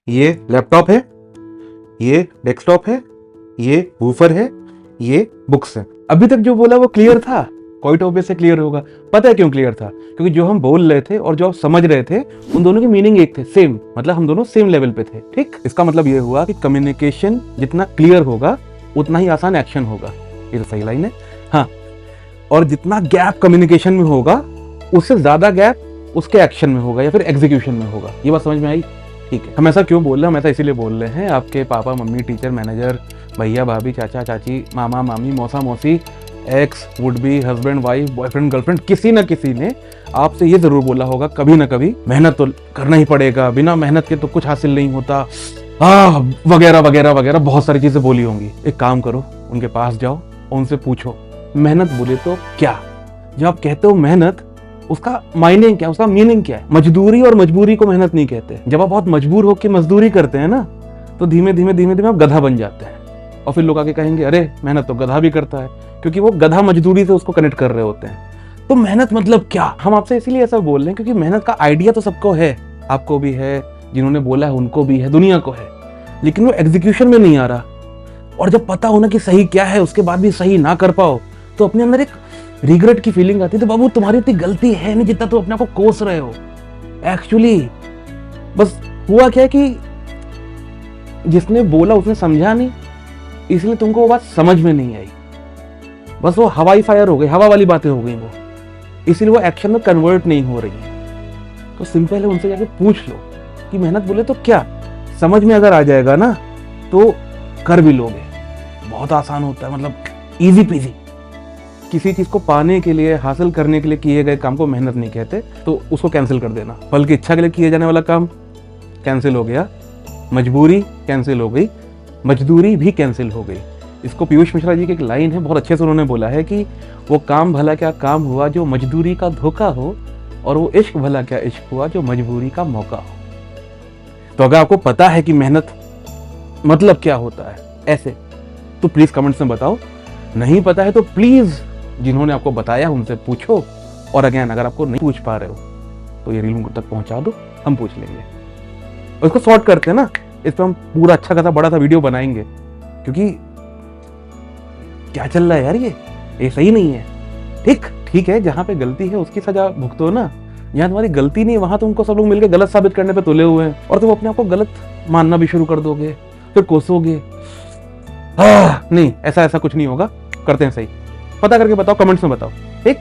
ये लैपटॉप है, ये डेस्कटॉप है, ये वूफर है, ये बुक्स है। अभी तक जो बोला वो क्लियर था, क्वाइट ऑब्वियस से क्लियर होगा। पता है क्यों क्लियर था? क्योंकि जो हम बोल रहे थे और जो आप समझ रहे थे उन दोनों की मीनिंग एक थे, सेम, मतलब हम दोनों सेम लेवल पे थे। ठीक, इसका मतलब ये हुआ कि कम्युनिकेशन जितना क्लियर होगा उतना ही आसान एक्शन होगा। ये तो सही लाइन है। हाँ, और जितना गैप कम्युनिकेशन में होगा उससे ज्यादा गैप उसके एक्शन में होगा या फिर एग्जीक्यूशन में होगा। ये बात समझ में आई? ठीक है। हम ऐसा क्यों बोल रहे हैं? हम ऐसा इसीलिए बोल रहे हैं, आपके पापा मम्मी टीचर मैनेजर भैया भाभी चाचा चाची मामा मामी मौसा मौसी x would be husband wife boyfriend girlfriend किसी न किसी ने आपसे ये जरूर बोला होगा कभी ना कभी, मेहनत तो करना ही पड़ेगा, बिना मेहनत के तो कुछ हासिल नहीं होता, वगैरह वगैरह वगैरह बहुत सारी चीजें बोली होंगी। एक काम करो, उनके पास जाओ, उनसे पूछो मेहनत बोले तो क्या। जब आप कहते हो मेहनत, उसका मायने क्या, उसका मीनिंग क्या है? मजदूरी और मजबूरी को मेहनत नहीं कहते। जब आप बहुत मजबूर होकर मजदूरी करते हैं ना, तो धीमे धीमे धीमे धीमे आप गधा बन जाते हैं और फिर लोग आके कहेंगे अरे मेहनत तो गधा भी करता है, क्योंकि वो गधा मजदूरी से उसको कनेक्ट कर रहे होते हैं। तो मेहनत मतलब क्या? हम आपसे इसीलिए ऐसा बोल रहे हैं क्योंकि मेहनत का आइडिया तो सबको है, आपको भी है, जिन्होंने बोला है उनको भी है, दुनिया को है, लेकिन वो एग्जीक्यूशन में नहीं आ रहा। और जब पता हो ना कि सही क्या है, उसके बाद भी सही ना कर पाओ, तो अपने अंदर एक रिग्रेट की फीलिंग आती है। तो बाबू तुम्हारी इतनी गलती है नहीं जितना तुम अपने आप को कोस रहे हो। एक्चुअली बस हुआ क्या है कि जिसने बोला उसने समझा नहीं, इसलिए तुमको वो बात समझ में नहीं आई। बस वो हवाई फायर हो गई, हवा वाली बातें हो गई वो, इसीलिए वो एक्शन में कन्वर्ट नहीं हो रही। तो सिंपल है, उनसे जाके पूछ लो कि मेहनत बोले तो क्या। समझ में अगर आ जाएगा ना तो कर भी लोगे। बहुत आसान होता है, मतलब इजी पीजी। किसी चीज को पाने के लिए, हासिल करने के लिए किए गए काम को मेहनत नहीं कहते, तो उसको कैंसिल कर देना। फल की इच्छा के लिए किए जाने वाला काम कैंसिल हो गया, मजबूरी कैंसिल हो गई, मजदूरी भी कैंसिल हो गई। इसको पीयूष मिश्रा जी की एक लाइन है, बहुत अच्छे से उन्होंने बोला है कि वो काम भला क्या काम हुआ जो मजदूरी का धोखा हो, और वो इश्क भला क्या इश्क हुआ जो मजबूरी का मौका हो। तो अगर आपको पता है कि मेहनत मतलब क्या होता है ऐसे, तो प्लीज कमेंट्स में बताओ। नहीं पता है तो प्लीज जिन्होंने आपको बताया उनसे पूछो। और अगेन अगर आपको नहीं पूछ पा रहे हो तो ये रील तक पहुंचा दो, हम पूछ लेंगे। और इसको सॉर्ट करते हैं ना, इस पर हम पूरा अच्छा खासा बड़ा सा वीडियो बनाएंगे, क्योंकि क्या चल रहा है यार, ये सही नहीं है। ठीक है, जहां पे गलती है उसकी सजा भुगतो ना। जहां तुम्हारी गलती नहीं, वहां तुमको सब लोग मिलकर गलत साबित करने पे तुले हुए हैं, और तुम अपने आप को गलत मानना भी शुरू कर दोगे, फिर कोसोगे। नहीं, ऐसा कुछ नहीं होगा। करते हैं सही। पता करके बताओ, कमेंट्स में बताओ। ठीक।